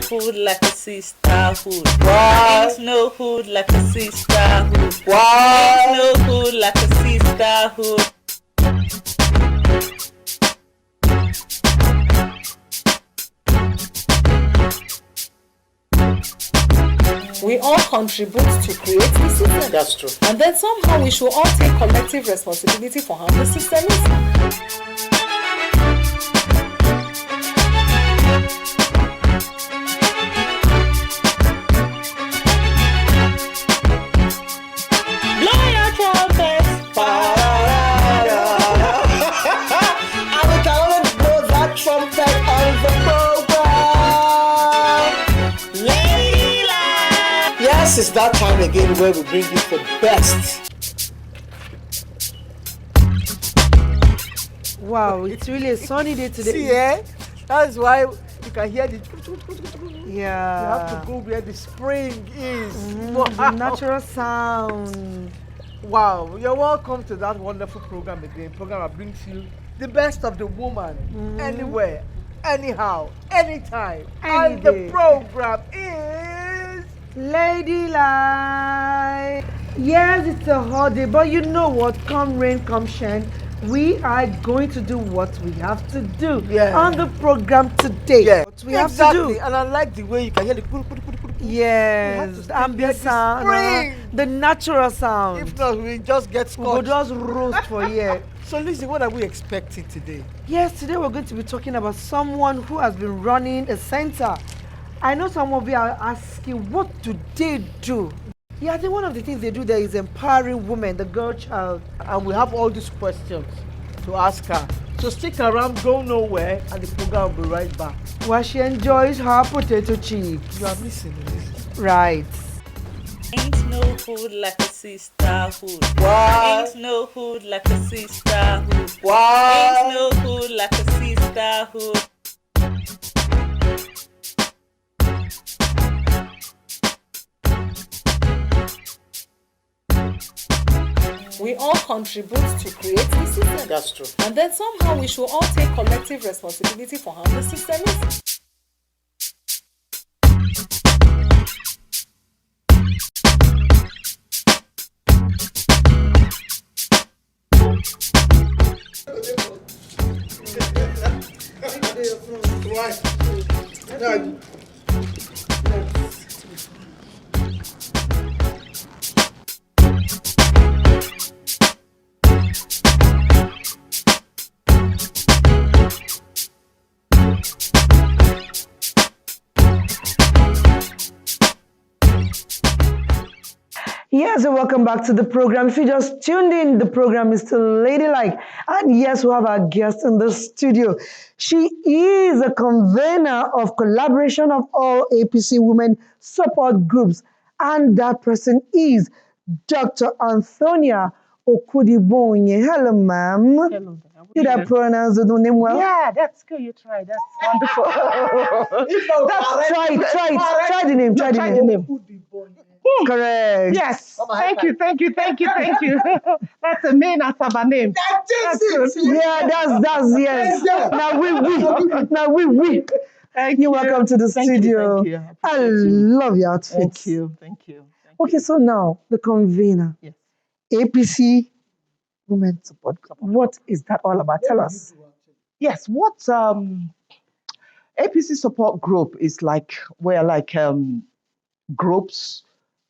hood like a sisterhood. Ain't no hood like a sisterhood. Ain't no hood like a sisterhood. We all contribute to create the system. That's true. And then somehow we should all take collective responsibility for how the system is. It's that time again where we bring you the best. Wow, it's really a sunny day today. See, that's why you can hear the. Yeah. You have to go where the spring is. The natural sound. Wow, you're welcome to that wonderful program again. Program that brings you the best of the woman, anywhere, anyhow, anytime. And the program is Ladylike. Yes, it's a hot day, but you know what? Come rain, come shine, we are going to do what we have to do on the program today. Yeah, what we have to do. And I like the way you can hear the yes, the ambient sound, the natural sound. If not, we just get scotched. We'll just roast for here. So listen, what are we expecting today? Yes, today we're going to be talking about someone who has been running a center. I know some of you are asking, what do they do? Yeah, I think one of the things they do there is empowering women, the girl child. And we have all these questions to ask her. So stick around, go nowhere, and the program will be right back. While she enjoys her potato chips. You are listening. Right. Ain't no hood like a sisterhood. Ain't no hood like a sisterhood. Ain't no hood like a sisterhood. We all contribute to create the system. That's true. And then somehow we should all take collective responsibility for how the system is. Yes, and welcome back to the program. If you just tuned in, the program is still Ladylike. And yes, we have our guest in the studio. She is a convener of collaboration of all APC women support groups. And that person is Dr. Antonia Okudibonye. Hello, ma'am. Hello. Did I pronounce the name well? Yeah, that's good. You tried. That's wonderful. Try the name. Try the name. Correct. Yes. Thank you. That's a main Asaba name. That's it. Yeah, that's yes. Now we. Thank You're welcome to the studio. Thank you. I love your outfit. Thank you. Okay, so now the convener. Yes. APC Women Support Group. What is that all about? Tell us. Yes. What APC support group is like? We're like groups.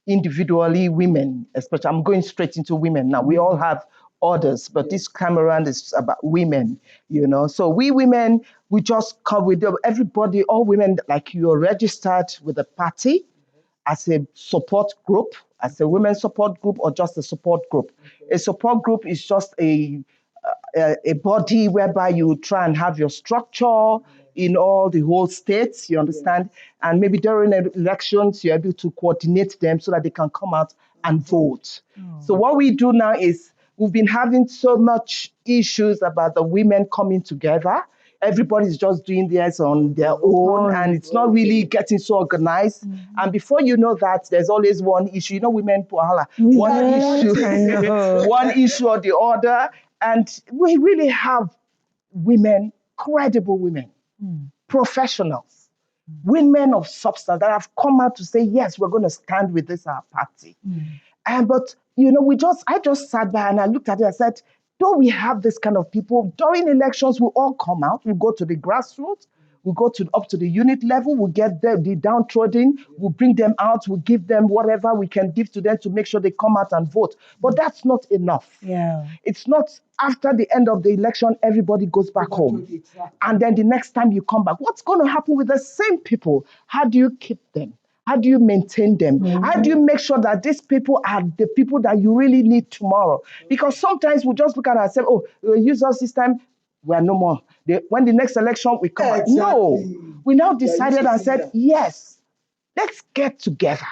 Individually, women, especially, I'm going straight into women now. We all have others, but this time around is about women, So we women, we just come with everybody, all women, like you're registered with a party as a support group, as a women support group, or just a support group. A support group is just a body whereby you try and have your structure in all the whole states, you understand? And maybe during elections, you're able to coordinate them so that they can come out and vote. So what we do now is we've been having so much issues about the women coming together. Everybody's just doing theirs on their own, and it's not really getting so organized. And before you know that, there's always one issue. Women, one issue or the other. And we really have women, credible women, professionals, women of substance that have come out to say, yes, we're going to stand with this our party. But I just sat by and I looked at it. I said, don't we have this kind of people during elections? We all come out. We go to the grassroots. We go up to the unit level. We get the downtrodden. We bring them out. We give them whatever we can give to them to make sure they come out and vote. But that's not enough. Yeah. It's not after the end of the election, everybody goes back home. And then the next time you come back, what's going to happen with the same people? How do you keep them? How do you maintain them? How do you make sure that these people are the people that you really need tomorrow? Because sometimes we just look at ourselves, oh, we'll use us this time, we are no more. When the next election, we come back. No. We now decided and said, yes, let's get together.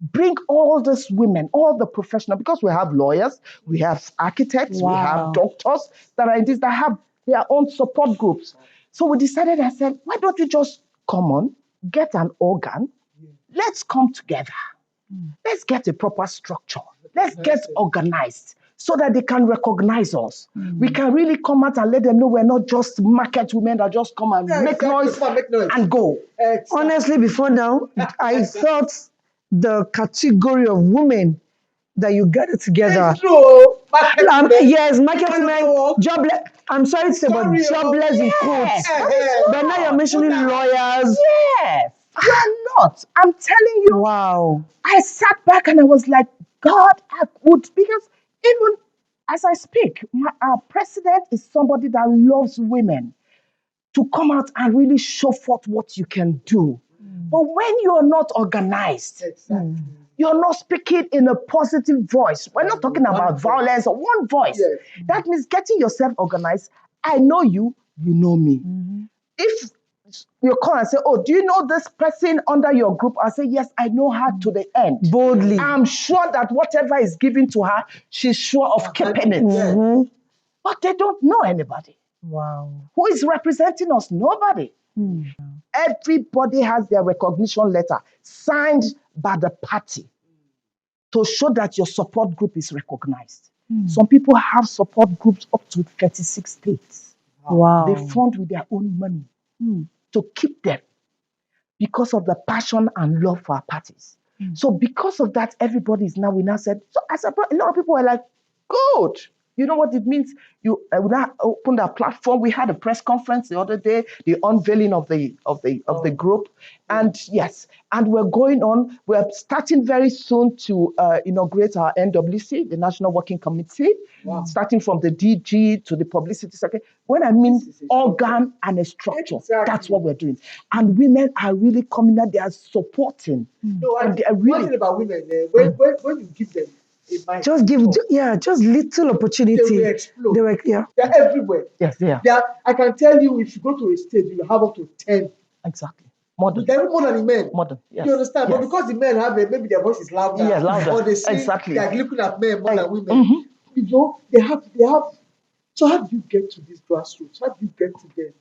Bring all these women, all the professionals, because we have lawyers, we have architects, we have doctors that are in this, that have their own support groups. So we decided and said, why don't we just come on, get an organ, let's come together. Let's get a proper structure. Let's get organized so that they can recognize us. We can really come out and let them know we're not just market women that just come and make noise and go. Honestly, before now, I thought the category of women that you gathered together. It's true. Yes, market women, jobless. I'm sorry to say, but jobless in quotes. But now you're mentioning lawyers. Yes. You're not. I'm telling you. Wow. I sat back and I was like, God, I would, because even as I speak, our president is somebody that loves women to come out and really show forth what you can do. But when you're not organized, you're not speaking in a positive voice. We're not talking about violence or one voice. That means getting yourself organized. I know you, you know me. If you call and say, oh, do you know this person under your group? I say, yes, I know her to the end. Boldly. I'm sure that whatever is given to her, she's sure of keeping it. But they don't know anybody. Wow. Who is representing us? Nobody. Everybody has their recognition letter signed by the party to show that your support group is recognized. Some people have support groups up to 36 states. Wow. They fund with their own money to keep them because of the passion and love for our parties. So because of that, everybody is now, we now said, so as a lot of people are like, good. You know what it means? We now opened our platform. We had a press conference the other day, the unveiling of the group. And yes, and we're going on. We're starting very soon to inaugurate our NWC, the National Working Committee, starting from the DG to the publicity secretary. When I mean organ and a structure, that's what we're doing. And women are really coming out, they are supporting. No, and they are one really thing about women, when you give them a mind, Just give, just little opportunity. they will explode. They're everywhere. yes, they are. I can tell you, if you go to a state, you will have up to 10. Exactly. Modern. They're more than the men. Modern. Yes. You understand? Yes. But because the men have maybe their voice is louder, Yes, louder. or they say Exactly. they're looking at men more than women. You know, they have. So how do you get to these grassroots? How do you get to them?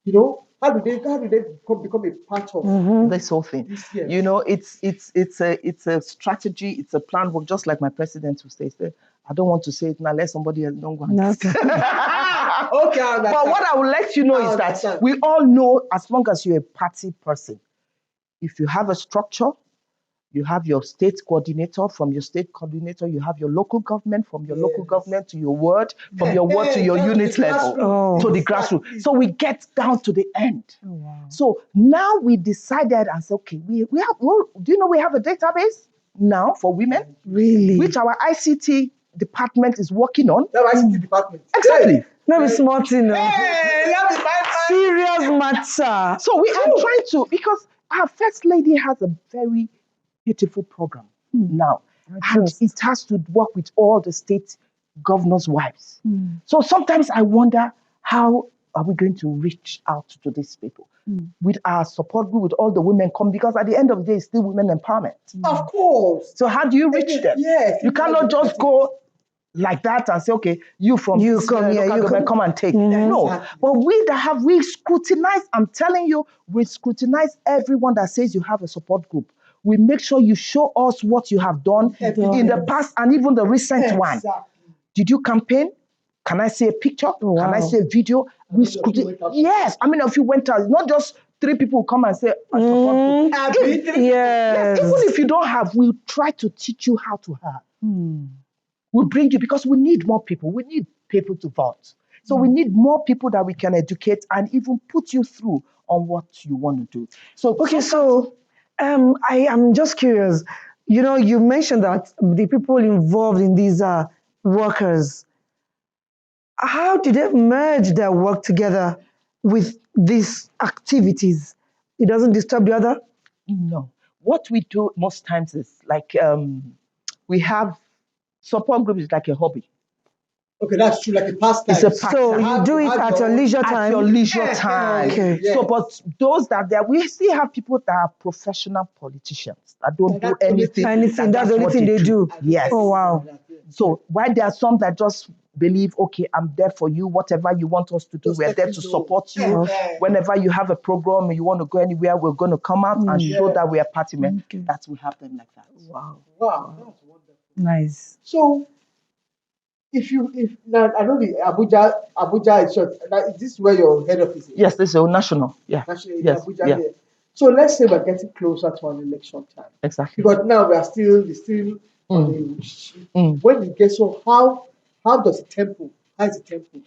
You know, how do they become a part of this whole thing? Yes. You know, it's a strategy, it's a plan work, just like my president who says that. I don't want to say it now, let somebody else don't go and Okay. Okay, but what I would let you know is that we all know, as long as you're a party person, if you have a structure, you have your state coordinator. From your state coordinator, you have your local government. From your local government to your ward. From your ward to your unit level. To the grassroots. So we get down to the end. So now we decided and said, okay, we have. Well, do you know we have a database now for women? Really? Which our ICT department is working on. Our ICT department. Exactly. Not be smart, you know. Serious Serious matter. So we are trying to, because our first lady has a very beautiful program now. And it has to work with all the state governors' wives. So sometimes I wonder, how are we going to reach out to these people? With our support group, with all the women come, because at the end of the day, it's still women empowerment. Of course. So how do you reach them? Yes. You cannot just go like that and say, okay, you from You this come here, local you government, come and take. No, Exactly. but we scrutinize, I'm telling you, we scrutinize everyone that says you have a support group. We make sure you show us what you have done in the past and even the recent one. Did you campaign? Can I see a picture? Can I see a video? We scrutinize. Yes, I mean, if you went out, not just 3 people come and say, I support group. Yes. Even if you don't have, we'll try to teach you how to have. We'll bring you because we need more people. We need people to vote. So we need more people that we can educate and even put you through on what you want to do. So Okay, so I am just curious. You know, you mentioned that the people involved in these workers, how did they merge their work together with these activities? It doesn't disturb the other? no, what we do most times is like we have support group is like a hobby. Okay, that's true. Like a pastime. It's a So you do it at your leisure time? At your leisure time. Okay. Yes. So, but those that there, we still have people that are professional politicians that don't do That's the only anything. Anything, that's the only what thing they do. Yes. Oh, wow. So while there are some that just believe, okay, I'm there for you, whatever you want us to do, Just we're let there me to know. support you. Okay. Whenever you have a program and you want to go anywhere, we're going to come out and show that we are party men. Okay. That we have them like that. Wow, that's wonderful. Nice. So, if now I know the Abuja is short. Now, is this where your head office is? Yes, this is a national. Yeah. Actually, in Yes. Abuja Yeah. here. So let's say we're getting closer to an election time. Exactly. Because now we are still on the when we get how does the tempo? How is the tempo?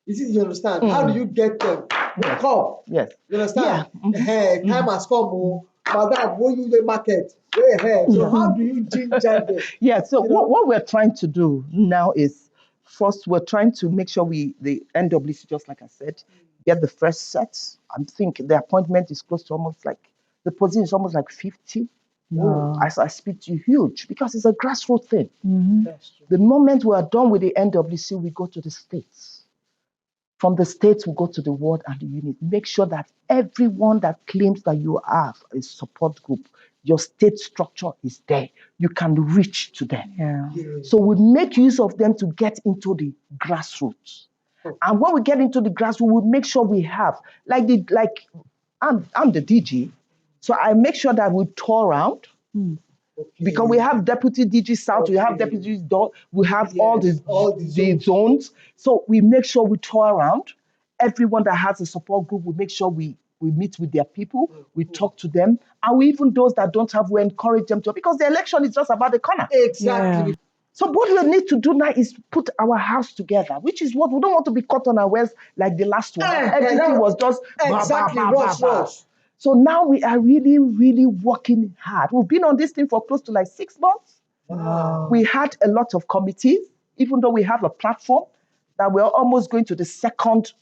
Is it you understand? How do you get them? Come. Yes. You understand? Yeah. Hey, time has come, oh, madam, go you the market. Go ahead. So how do you ginger them? Yeah, so You know? what we're trying to do now is first we're trying to make sure the NWC, just like I said, get the first set. I think the appointment is close to almost like the position is almost like 50. As I speak to you, huge because it's a grassroots thing. That's true. The moment we are done with the NWC, we go to the states. From the states, we go to the ward and the unit. Make sure that everyone that claims that you have a support group, your state structure is there. You can reach to them. Yeah. So we make use of them to get into the grassroots. And when we get into the grassroots, we make sure we have, I'm the DG, so I make sure that we tour around. Because we have deputy DG South, we have deputy North, we have all the zones. So we make sure we tour around. Everyone that has a support group, we make sure we meet with their people, we talk to them, and we even those that don't have, we encourage them to, because the election is just about the corner. Exactly. Yeah. So what we need to do now is put our house together, which is what we don't want to be caught on our wares like the last one. Everything was just exactly rush. So now we are really, really working hard. We've been on this thing for close to like 6 months. Wow. We had a lot of committees, even though we have a platform that we're almost going to the second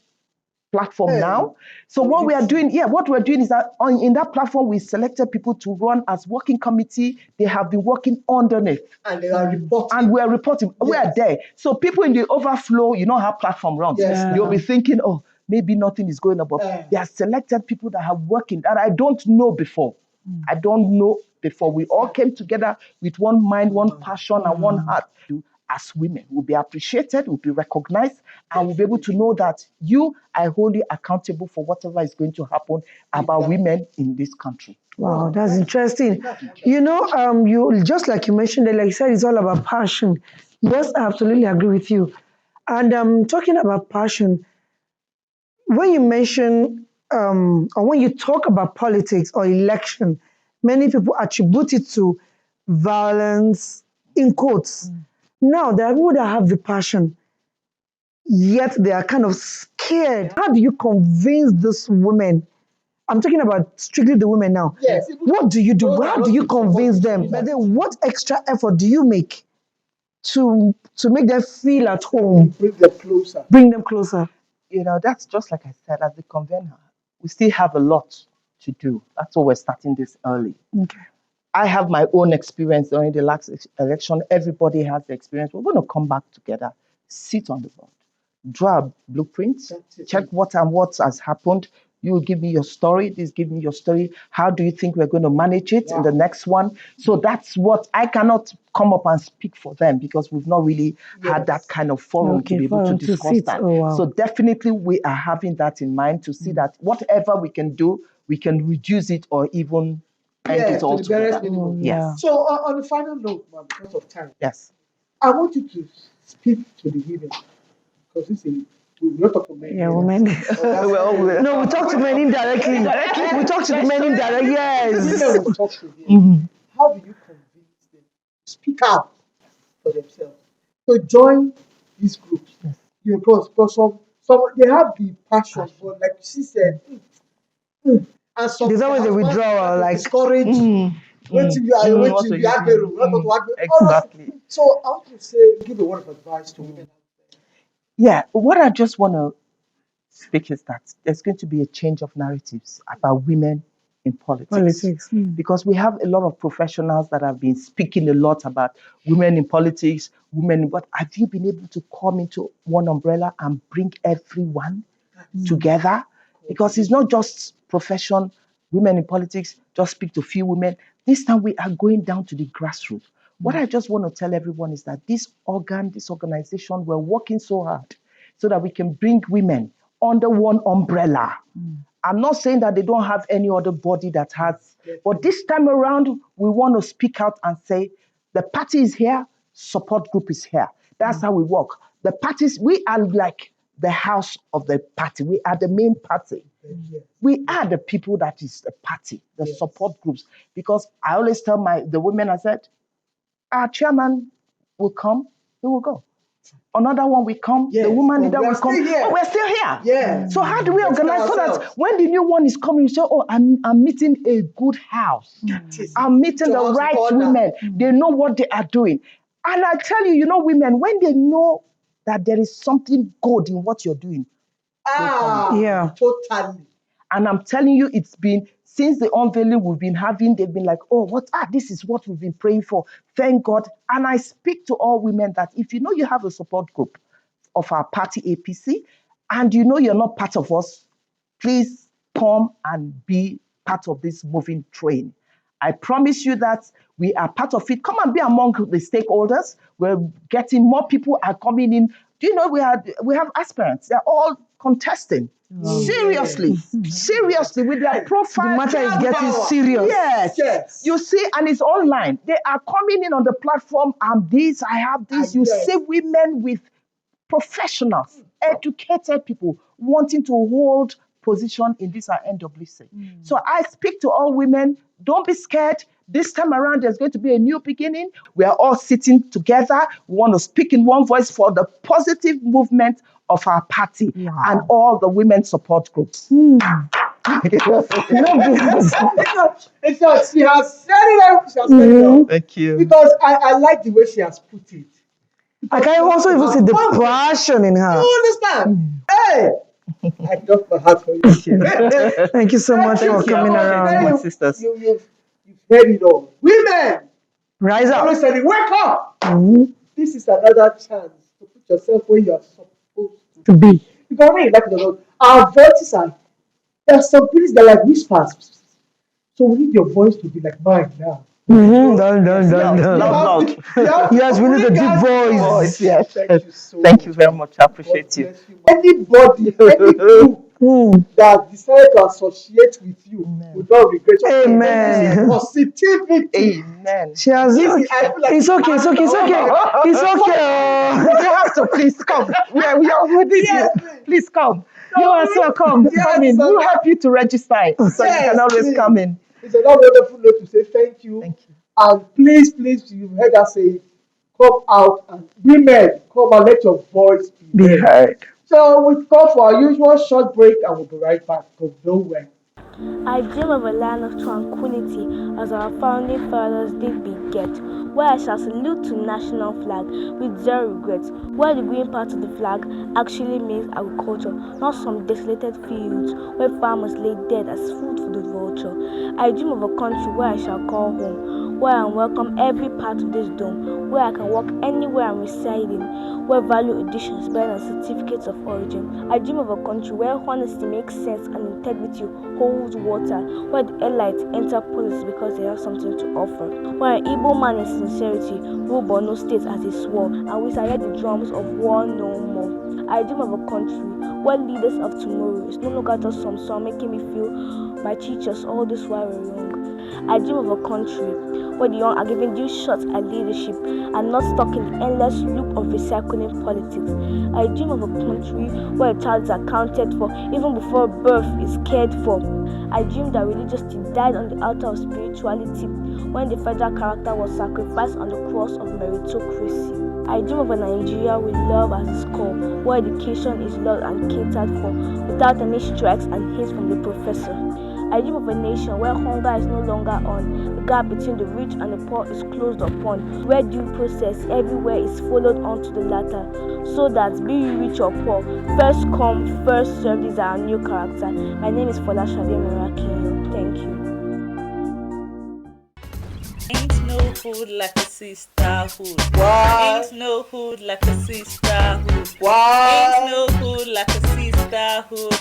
platform now. So what we're doing is that in that platform, we selected people to run as working committee. They have been working underneath. And they are reporting. And we are reporting. We are there. So people in the overflow, you know how platform runs. Yes. You'll be thinking, oh, maybe nothing is going on. But they are selected people that have working that I don't know before. I don't know before. We all came together with one mind, one passion, and one heart. As women, we'll be appreciated, we'll be recognized, and we'll be able to know that you are wholly accountable for whatever is going to happen about women in this country. Wow, that's interesting. You know, you just like you mentioned, like you said, it's all about passion. Yes, I absolutely agree with you. And talking about passion, when you mention or when you talk about politics or election, many people attribute it to violence in quotes. Now, there are people that have the passion, yet they are kind of scared. How do you convince these women? I'm talking about strictly the women now. Yes. What do you do? How do you convince them? But then what extra effort do you make to make them feel at home? Bring them closer. Bring them closer. You know, that's just like I said, as the convener, we still have a lot to do. That's why we're starting this early. Okay. I have my own experience during the last election. Everybody has the experience. We're going to come back together, sit on the board, draw a blueprint, check what has happened. You will give me your story. This give me your story. How do you think we're going to manage it in the next one? So that's what I cannot come up and speak for them because we've not really had that kind of forum to be able to discuss that. Oh, wow. So definitely we are having that in mind to see that whatever we can do, we can reduce it or even end it all together. Yeah. So on the final note, ma'am, because of time, Yes. I want you to speak to the women because this is We will not talk to men. Yeah, women. No, we talk to men indirectly. We talk to the men indirectly. Women Yes. will talk to them. How do you convince them to speak out for themselves? To join these groups. Because some they have the passion, but like she said, and some There's always a withdrawal, like discourage. Waiting you are What waiting are you you are doing? Exactly. So I want to say, give a word of advice to women. Yeah, what I just want to speak is that there's going to be a change of narratives about women in politics. Because we have a lot of professionals that have been speaking a lot about women in politics, but have you been able to come into one umbrella and bring everyone together? Because it's not just profession, women in politics, just speak to few women. This time we are going down to the grassroots. What I just want to tell everyone is that this organization, we're working so hard so that we can bring women under one umbrella. I'm not saying that they don't have any other body that has, but this time around, we want to speak out and say, the party is here, support group is here. That's how we work. The parties, we are like the house of the party. We are the main party. We are the people that is the party, the support groups. Because I always tell the women, I said, our chairman will come, he will go. Another one will come, the woman leader will come. Oh, we're still here. Yeah. So how do we organize so that when the new one is coming, you say, oh, I'm meeting a good house. I'm meeting the right women. They know what they are doing. And I tell you, women, when they know that there is something good in what you're doing, Yeah. Totally. and I'm telling you, it's been since the unveiling we've been having, they've been like, oh, this is what we've been praying for. Thank God. And I speak to all women that if you know you have a support group of our party APC, and you know you're not part of us, please come and be part of this moving train. I promise you that we are part of it. Come and be among the stakeholders. We're getting more people are coming in. Do you know we have aspirants? They're all contesting. Seriously with their profile. The matter is getting serious. Yes. You see, and it's online. They are coming in on the platform. I have this. You see women with professionals, educated people wanting to hold position in this our NWC. So I speak to all women, don't be scared. This time around, there's going to be a new beginning. We are all sitting together. We want to speak in one voice for the positive movement of our party and all the women support groups. It's not, she has said it. Thank you. Because I like the way she has put it. I can also even see the passion in her. You understand? Hey! I got my heart for you. Thank you so much for coming around. My sisters. You've heard it all. Women! Rise I always up. say, wake up! This is another chance to put yourself where you are supposed To be. Because when you like the Lord, our voices there are some things that are like whispers. So we need your voice to be like mine now. Done. Loud. Yes, we need a deep voice. Yes. Thank you so Thank much. you very much. I appreciate you. Anybody, any group that decided to associate with you will not regret. Amen. Positivity. Amen. She has. I feel like It's okay. It's okay. You have to please come. We are with you. Please come. You are so come. Come in. We'll help you to register it. So you can always come in. It's another wonderful note to say thank you. Thank you. And please, you've heard us say, come out and women, come and let your voice be heard. So we call for our usual short break and we'll be right back. Go nowhere. I dream of a land of tranquility as our founding fathers did beget, where I shall salute to national flag with zero regrets, where the green part of the flag actually means agriculture, not some desolated fields where farmers lay dead as food for the vulture. I dream of a country where I shall call home, where I welcome every part of this dome, where I can walk anywhere I'm residing, where value additions better than certificates of origin. I dream of a country where honesty makes sense and integrity holds water, where the elites enter politics because they have something to offer, where an Igbo man in sincerity rule Borno State as he swore, and we shall hear the drums of war no more. I dream of a country where leaders of tomorrow is no longer just some song making me feel my teachers all this while were young. I dream of a country where the young are given due shots at leadership and not stuck in the endless loop of recycling politics. I dream of a country where a child is accounted for even before birth is cared for. I dream that religiosity died on the altar of spirituality when the federal character was sacrificed on the cross of meritocracy. I dream of a Nigeria with love as its core, where education is loved and catered for, without any strikes and hate from the professor. I dream of a nation where hunger is no longer on, the gap between the rich and the poor is closed upon, where due process everywhere is followed onto the latter, so that be you rich or poor, first come, first served is our new character. My name is Fola Shade Mirakinyo. Thank you. Ain't no hood like a sisterhood. Ain't no hood like a sisterhood. Ain't no hood like a sisterhood.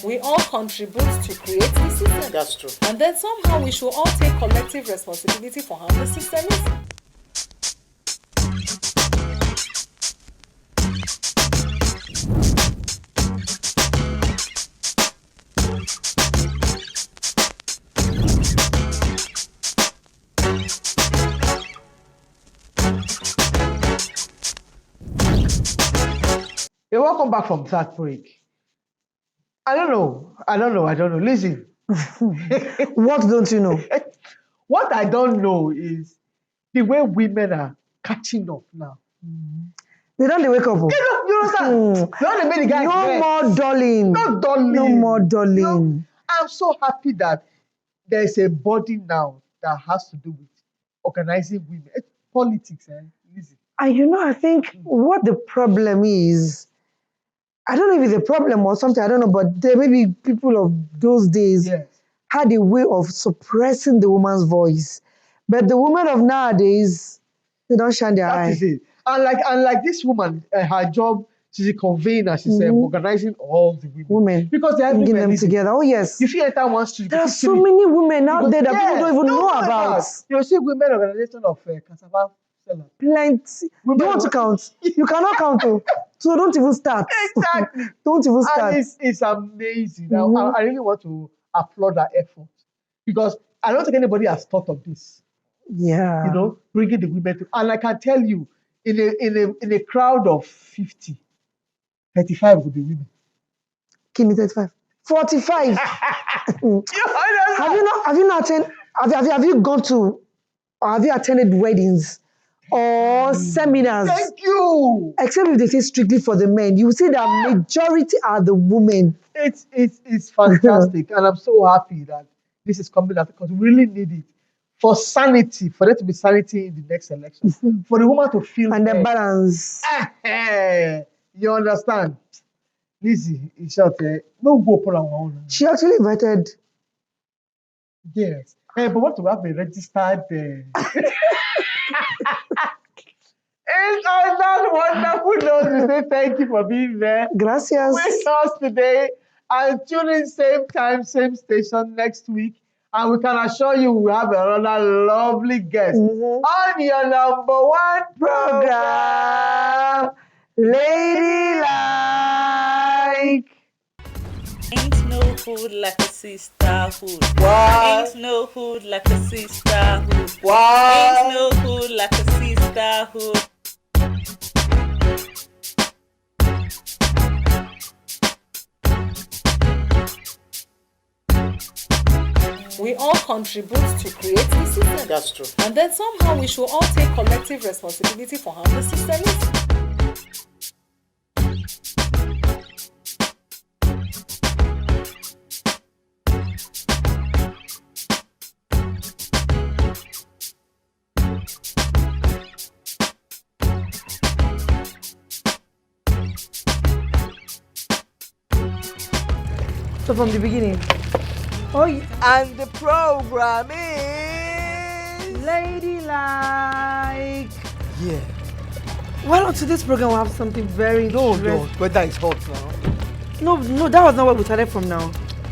We all contribute to create the system. That's true. And then somehow we should all take collective responsibility for how the system is. You're welcome back from that break. I don't know. Listen, What don't you know? what I don't know is the way women are catching up now. They don't wake up. You understand? They don't make the guys No vex. more darling. Not darling. No more darling. You know, I'm so happy that there's a body now that has to do with organizing women. It's politics, Listen. And I think what the problem is, I don't know if it's a problem or something, I don't know, but there may be people of those days Yes. had a way of suppressing the woman's voice. But the women of nowadays, they don't shine their That eye. is it. And like this woman, her job, she's a convener. She's organizing all the women. Because they're bringing them together. Oh yes. If you enter one street, There are you see so three. many women out there that Yes, people don't even know about. You see women organization of cassava sellers. Plenty. Women You want to count? You cannot count. So don't even start. Exactly. Don't even start. And it's amazing. I really want to applaud that effort because I don't think anybody has thought of this. Yeah. Bringing the women to, and I can tell you, in a crowd of 50, 35 would be women. Give me 35. 45. Have you not attended? Have you gone to? Or have you attended weddings or seminars? Thank you. Except if they say strictly for the men, you see that majority are the women. It's fantastic, and I'm so happy that this is coming out because we really need it for sanity, for there to be sanity in the next election, for the woman to feel And the balance. You understand? Lizzie, in short, no go for our own. She actually invited. Yes. But what to have a registered It's on that wonderful note to say thank you for being there Gracias. with us today. And tune in same time, same station next week. And we can assure you we have another lovely guest on your #1 program, Ladylike. Ain't no hood like a sisterhood. Ain't no hood like a sisterhood. Ain't no hood like a sisterhood. We all contribute to create the system. That's true. And then somehow we should all take collective responsibility for how the system is. So from the beginning. Oh, yeah. And the program is Ladylike. Yeah. Well, on today's program, we have something very interesting. Weather is hot now. No, that was not where we started from now.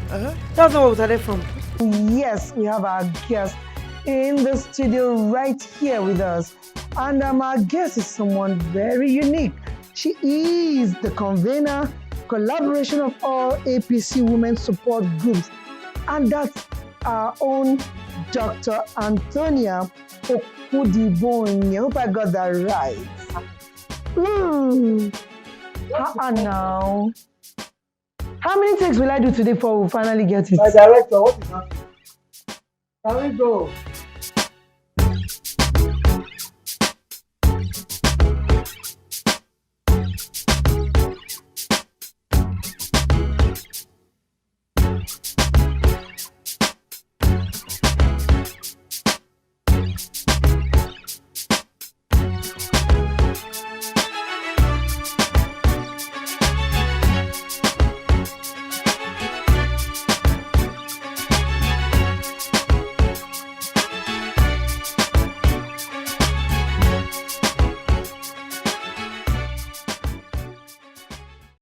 That was not where we started from. Yes, we have our guest in the studio right here with us. And our guest is someone very unique. She is the convener, collaboration of all APC women support groups. And that's our own Dr. Antonia Okudibonye. I hope I got that right. Now. How many takes will I do today before we finally get it? My director, what is happening? Can we go?